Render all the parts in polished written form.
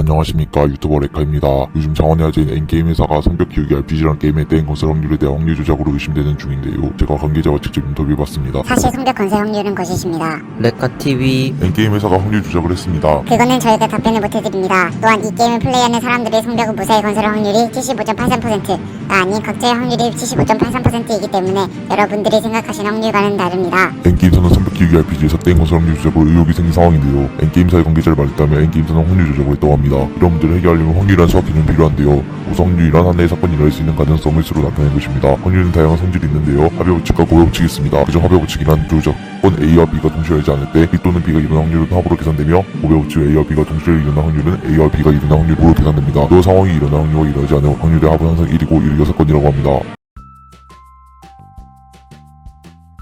안녕하십니까, 유튜버 레카입니다. 요즘 장원의 화제인 N게임 회사가 성벽 키우기 RPG라는 게임의 땡 건설 확률에 대한 확률 조작으로 의심되는 중인데요. 제가 관계자와 직접 인터뷰해봤습니다. 사실 성벽 건설 확률은 거짓입니다. 레카TV N게임 회사가 확률 조작을 했습니다. 그거는 저희가 답변을 못해드립니다. 또한 이 게임을 플레이하는 사람들의 성벽을 무사히 건설할 확률이 75.83%가 아닌 각자의 확률이 75.83%이기 때문에 여러분들이 생각하시는 확률과는 다릅니다. N게임사는 성벽 키우기 RPG에서 땡 건설 확률 조작으로 의혹이 생긴 상황인데요. N게임사의 관계자를 말했다면 N게임사는 확률 조작을 했다고 합니다. 이런 문제를 해결하려면 확률이란 수학 개념이 필요한데요. 우선 확률이란 하나의 사건이 일어날 수 있는 가능성을 수로 나타내는 것입니다. 확률은 다양한 성질이 있는데요. 합의 법칙과 고의 법칙이 있습니다. 그중 합의 법칙이란 조작권 A와 B가 동시에 일어나지 않을 때 B 또는 B가 일어난 확률은 합으로 계산되며, 고의 법칙 A와 B가 동시에 일어난 확률은 A와 B가 일어난 확률로 계산됩니다. 또 상황이 일어난 확률과 일어나지 않은 확률의 합은 항상 1이고 1이 6건이라고 합니다.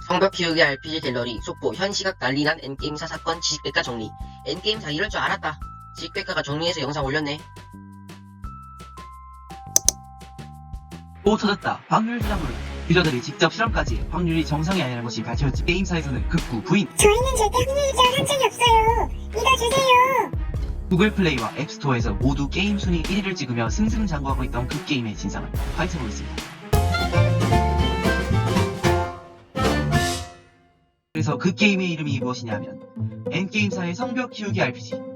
성벽 키우기 RPG 갤러리 속보 현 시각 난리난 N게임사 사건 지식백과 정리. N게임사 이럴 줄 알았다. 지식백과가 정리해서 영상 올렸네. 또 터졌다. 확률 조작물. 유저들이 직접 실험까지 확률이 정상이 아니라는 것이 밝혀졌지. 게임사에서는 극구 부인. 저희는 절대 확률 조작을 한 적이 없어요. 믿어주세요. 구글 플레이와 앱스토어에서 모두 게임 순위 1위를 찍으며 승승장구하고 있던 그 게임의 진상을 파헤쳐보겠습니다. 그래서 그 게임의 이름이 무엇이냐면 N게임사의 성벽 키우기 RPG.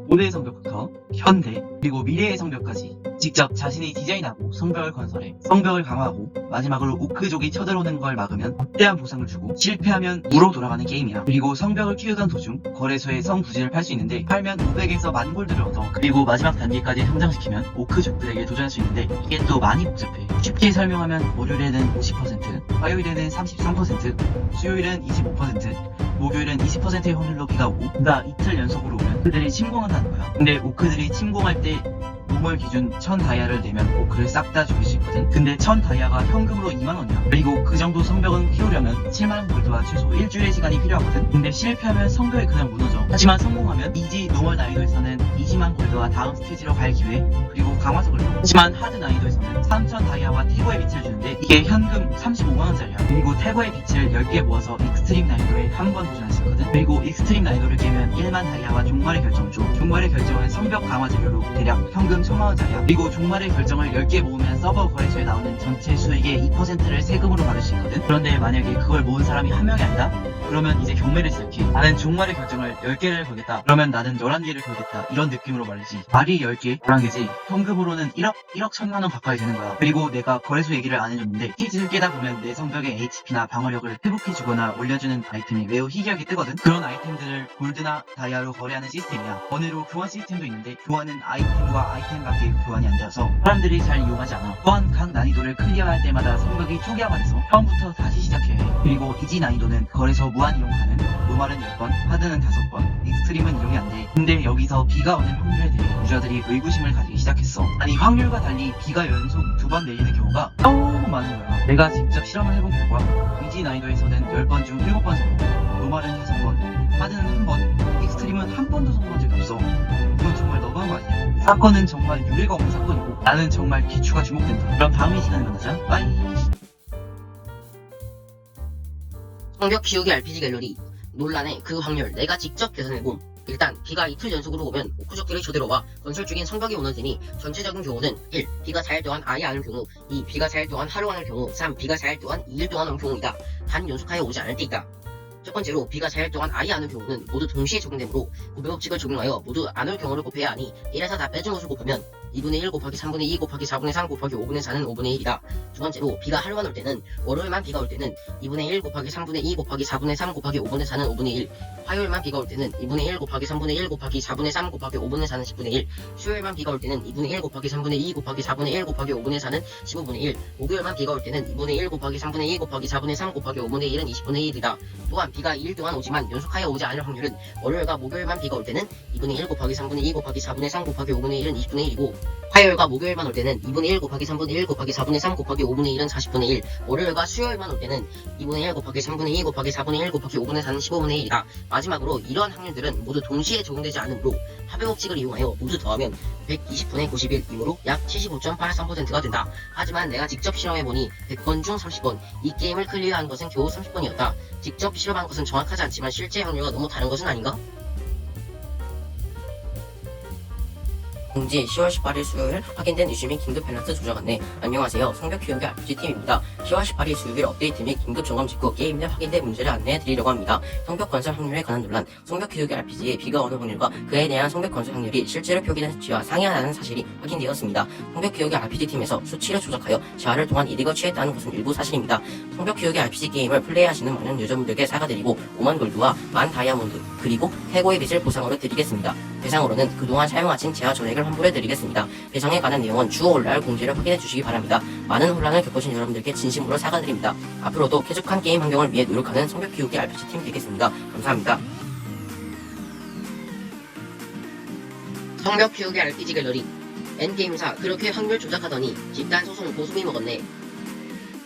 고대의 성벽부터 현대 그리고 미래의 성벽까지 직접 자신이 디자인하고 성벽을 건설해 성벽을 강화하고 마지막으로 오크족이 쳐들어오는 걸 막으면 확대한 보상을 주고, 실패하면 무로 돌아가는 게임이야. 그리고 성벽을 키우던 도중 거래소에 성부지를 팔 수 있는데 팔면 500에서 10,000골드를 얻어. 그리고 마지막 단계까지 성장시키면 오크족들에게 도전할 수 있는데 이게 또 많이 복잡해. 쉽게 설명하면 월요일에는 50%, 화요일에는 33%, 수요일은 25%, 목요일은 20%의 확률로 비가 오고, 그가 이틀 연속으로 오면 그들이 침공한다는 거야. 근데 오크들이 침공할 때 노멀 기준 1000다이아를 내면 오크를 싹 다 죽일 수 있거든. 근데 1000다이아가 현금으로 2만원이야. 그리고 그 정도 성벽은 키우려면 7만원 골드와 최소 일주일의 시간이 필요하거든. 근데 실패하면 성벽이 그냥 무너져. 하지만 성공하면 이지 노멀 난이도에서는 20만 골드와 다음 스테이지로 갈 기회, 그리고 강화석을 줘. 하지만 하드 난이도에서는 3000다이아와 태고의 빛을 주는데 이게 현금 35만원짜리야. 그리고 태고의 빛을 10개 모아서 익스트림 난이도에 한 번 도전할 수 있거든. 그리고 익스트림 난이도를 깨면 1만 다이아와 종말의 결정 줘. 종말의 결정은 성벽 강화 재료로 대략 현금 1000만원짜리야. 그리고 종말의 결정을 10개 모으면 서버 거래소에 나오는 전체 수익의 2%를 세금으로 받을 수 있거든. 그런데 만약에 그걸 모은 사람이 한 명이 아니다? 그러면 이제 경매를 시작해. 나는 종말의 결정을 10개를 걸겠다. 그러면 나는 11개를 걸겠다. 이런 느낌으로 말이지. 말이 10개, 11개지. 현금으로는 1억 1000만원 가까이 되는 거야. 그리고 내가 거래소 얘기를 안 해줬는데 시즌을 깨다 보면 내 성벽의 HP나 방어력을 회복해주거나 올려주는 아이템이 매우 희귀하게 뜨거든. 그런 아이템들을 골드나 다이아로 거래하는 시스템이야. 번외로 교환 시스템도 있는데 교환은 아이템과 아이템밖에 교환이 안 되어서 사람들이 잘 이용하지 않아. 또한 각 난이도를 클리어할 때마다 성벽이 초기화가 돼서 처음부터 다시 시작해야 해. 그리고 이지 난이도는 거래소 무한 이용 가능, 노말은 10번, 하드는 5번, 익스트림은 이용이 안 돼. 근데 여기서 비가 오는 확률에 대해 유저들이 의구심을 가지기 시작했어. 아니, 확률과 달리 비가 연속 2번 내리는 경우가 너무 많은 거야. 내가 직접 실험을 해본 결과 이지 난이도에서는 10번 중 7번 성공, 노말은 5번, 하드는 1번, 익스트림은 한 번도 성공한 적이 없어. 이건 정말 너무한 거 아니야? 사건은 정말 유례가 없는 사건이고 나는 정말 기추가 주목된다. 그럼 다음 이 시간에 만나자. 빠이. 성벽 키우기 RPG 갤러리. 논란의 그 확률 내가 직접 계산해봄. 일단 비가 이틀 연속으로 오면 오크족들이 저대로와 건설 중인 성벽이 무너지니 전체적인 경우는 1. 비가 4일 동안 아예 안 올 경우, 2. 비가 4일 동안 하루 안 올 경우, 3. 비가 4일 동안 2일 동안 올 경우이다. 단 연속하여 오지 않을 때 있다. 첫 번째로 비가 4일 동안 아예 안 올 경우는 모두 동시에 적용되므로 고배 법칙을 적용하여 모두 안 올 경우를 곱해야 하니 1에서 다 빼준 것을 곱하면 2분의 1 곱하기 3분의 2 곱하기 4분의 3 곱하기 5분의 4는 5분의 1이다. 두 번째로 비가 하루만 올 때는 월요일만 비가 올 때는 2분의 1 곱하기 3분의 2 곱하기 4분의 3 곱하기 5분의 4는 5분의 1, 화요일만 비가 올 때는 2분의 1 곱하기 3분의 1 곱하기 4분의 3 곱하기 5분의 4는 10분의 1, 수요일만 비가 올 때는 2분의 1 곱하기 3분의 2 곱하기 4분의 1 곱하기 5분의 4는 15분의 1, 목요일만 비가 올 때는 2분의 1 곱하기 3분의 2 곱하기 4분의 3 곱하기 5분의 1은 20분의 1이다. 또한 비가 2일 동안 오지만 연속하여 오지 않을 확률은 월요일과 목요일만 비가 올 때는 2분의 1 곱하기 3분의 2 곱하기 4분의 3 곱하기 5분의 1은 20분의 1이고, 화요일과 목요일만 올 때는 2분의 1 곱하기 3분의 1 곱하기 4분의 3 곱하기 5분의 1은 40분의 1, 월요일과 수요일만 올 때는 2분의 1 곱하기 3분의 2 곱하기 4분의 1 곱하기 5분의 4는 15분의 1이다. 마지막으로 이러한 확률들은 모두 동시에 적용되지 않으므로 합의 법칙을 이용하여 모두 더하면 120분의 91이므로 약 75.83%가 된다. 하지만 내가 직접 실험해보니 100번 중 30번, 이 게임을 클리어한 것은 겨우 30번이었다. 직접 실험한 것은 정확하지 않지만 실제 확률과 너무 다른 것은 아닌가? 공지 10월 18일 수요일 확인된 이슈 및 긴급 밸런스 조정 안내. 안녕하세요. 성벽교육의 RPG팀입니다. 10월 18일 수요일 업데이트 및 긴급 점검 직후 게임 내 확인된 문제를 안내해 드리려고 합니다. 성벽 건설 확률에 관한 논란. 성벽교육의 RPG의 비가 어느 확률과 그에 대한 성벽 건설 확률이 실제로 표기된 수치와 상이하다는 사실이 확인되었습니다. 성벽교육의 RPG팀에서 수치를 조작하여 재활을 통한 이득을 취했다는 것은 일부 사실입니다. 성벽교육의 RPG 게임을 플레이하시는 많은 유저분들께 사과드리고 5만 골드와 1만 다이아몬드 그리고 해고의 빚을 보상으로 드리겠습니다. 배상으로는 그동안 사용하신 재화 전액을 환불해드리겠습니다. 배상에 관한 내용은 주 올라올 공지를 확인해 주시기 바랍니다. 많은 혼란을 겪으신 여러분들께 진심으로 사과드립니다. 앞으로도 쾌적한 게임 환경을 위해 노력하는 성벽교육의 RPG팀 되겠습니다. 감사합니다. 성벽교육의 RPG 갤러리. 엔게임사 그렇게 확률 조작하더니 집단 소송 고수비 먹었네.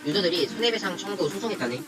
유저들이 손해배상 청구 소송했다네.